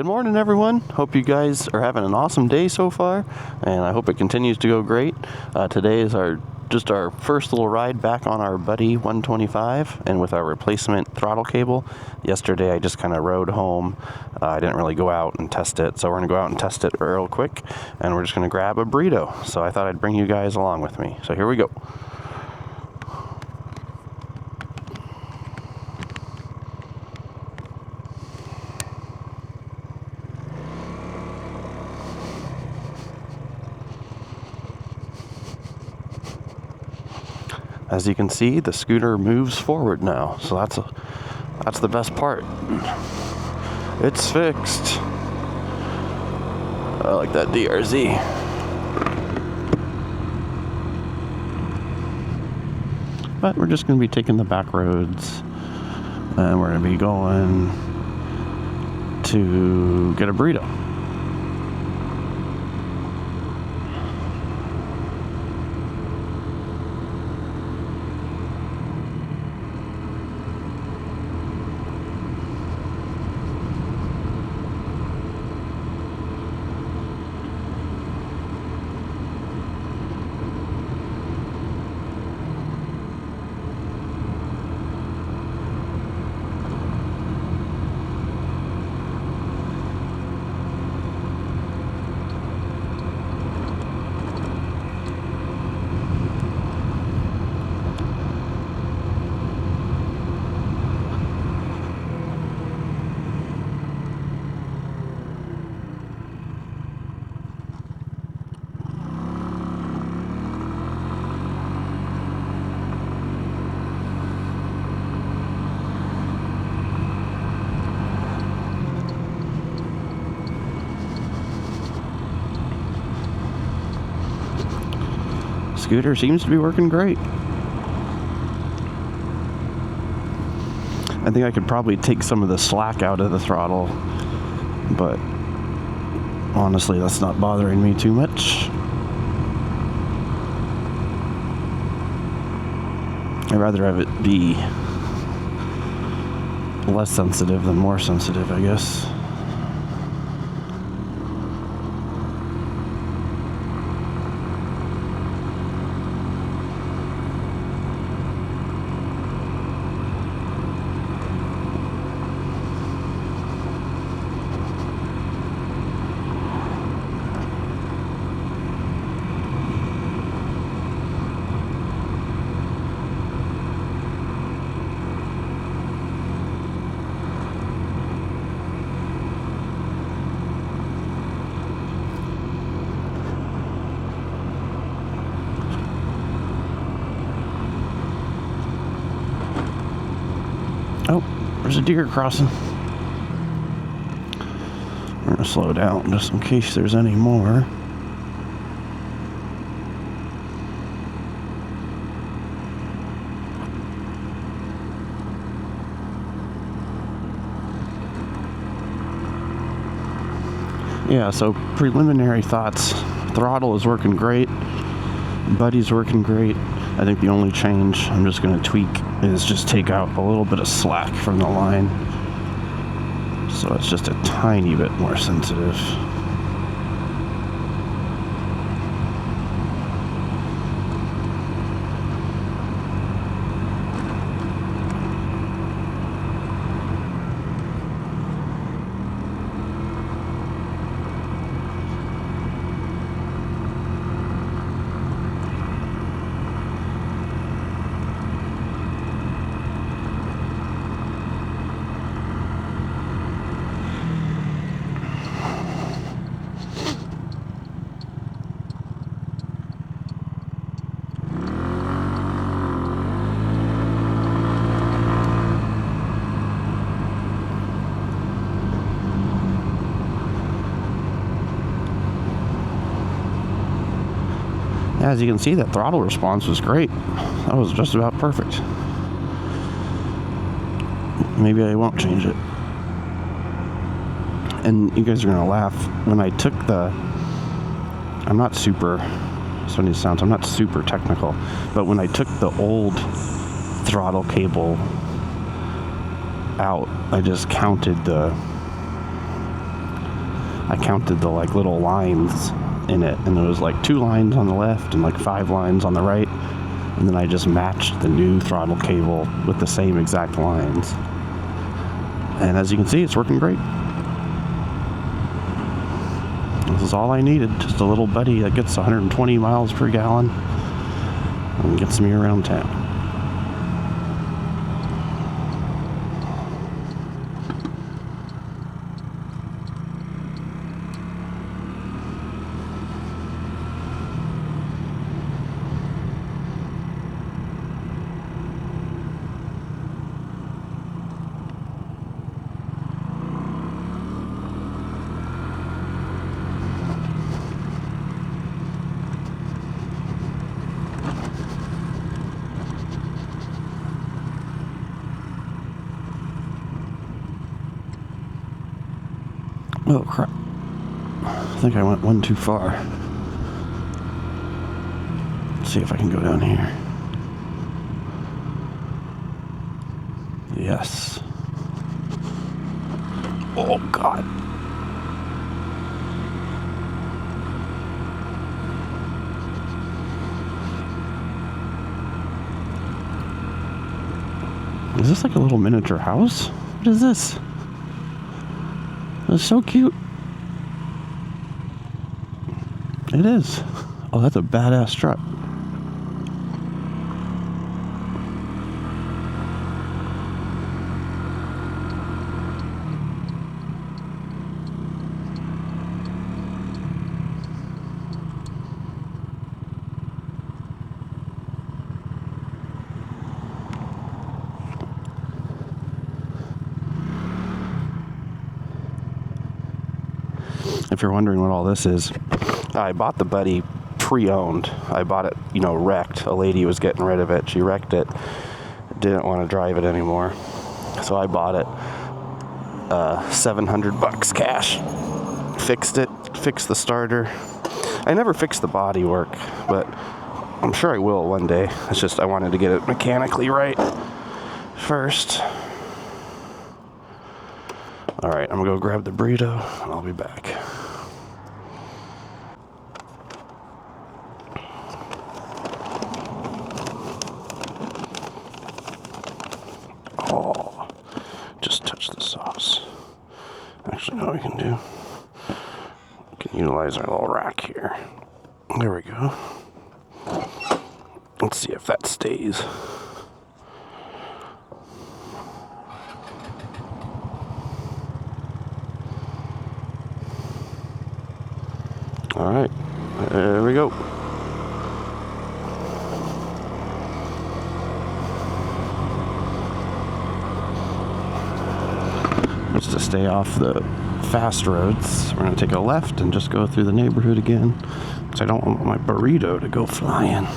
Good morning, everyone. Hope you guys are having an awesome day so far, and I hope it continues to go great. Today is our first little ride back on our Buddy 125, and with our replacement throttle cable. Yesterday, I just kind of rode home. I didn't really go out and test it, so we're going to go out and test it real quick, and we're just going to grab a burrito. So I thought I'd bring you guys along with me. So here we go. As you can see, the scooter moves forward now, so that's the best part. It's fixed. I like that DRZ. But we're just going to be taking the back roads, and we're going to be going to get a burrito. Scooter seems to be working great. I think I could probably take some of the slack out of the throttle, but honestly, that's not bothering me too much. I'd rather have it be less sensitive than more sensitive, I guess. Oh, there's a deer crossing. We're going to slow down just in case there's any more. Yeah, so preliminary thoughts. Throttle is working great. Buddy's working great. I think the only change I'm just going to tweak is just take out a little bit of slack from the line, so it's just a tiny bit more sensitive. As you can see, that throttle response was great. That was just about perfect. Maybe I won't change it. And you guys are gonna laugh. When I took I'm not super technical, but when I took the old throttle cable out, I just counted the I counted the like little lines in it, and there was like 2 lines on the left and like 5 lines on the right, and then I just matched the new throttle cable with the same exact lines. And as you can see, it's working great. This is all I needed, just a little buddy that gets 120 miles per gallon and gets me around town. Oh crap. I think I went one too far. Let's see if I can go down here. Yes. Oh God. Is this like a little miniature house? What is this? That's so cute. It is. Oh, that's a badass truck. If you're wondering what all this is, I bought the Buddy pre-owned. I bought it, wrecked. A lady was getting rid of it. She wrecked it. Didn't want to drive it anymore. So I bought it. $700 cash. Fixed it. Fixed the starter. I never fixed the body work, but I'm sure I will one day. It's just I wanted to get it mechanically right first. Alright, I'm gonna go grab the burrito and I'll be back. Oh, just touch the sauce. Actually, what we can do, we can utilize our little rack here. There we go. Let's see if that stays. All right, there we go. Just to stay off the fast roads, we're gonna take a left and just go through the neighborhood again, because I don't want my burrito to go flying.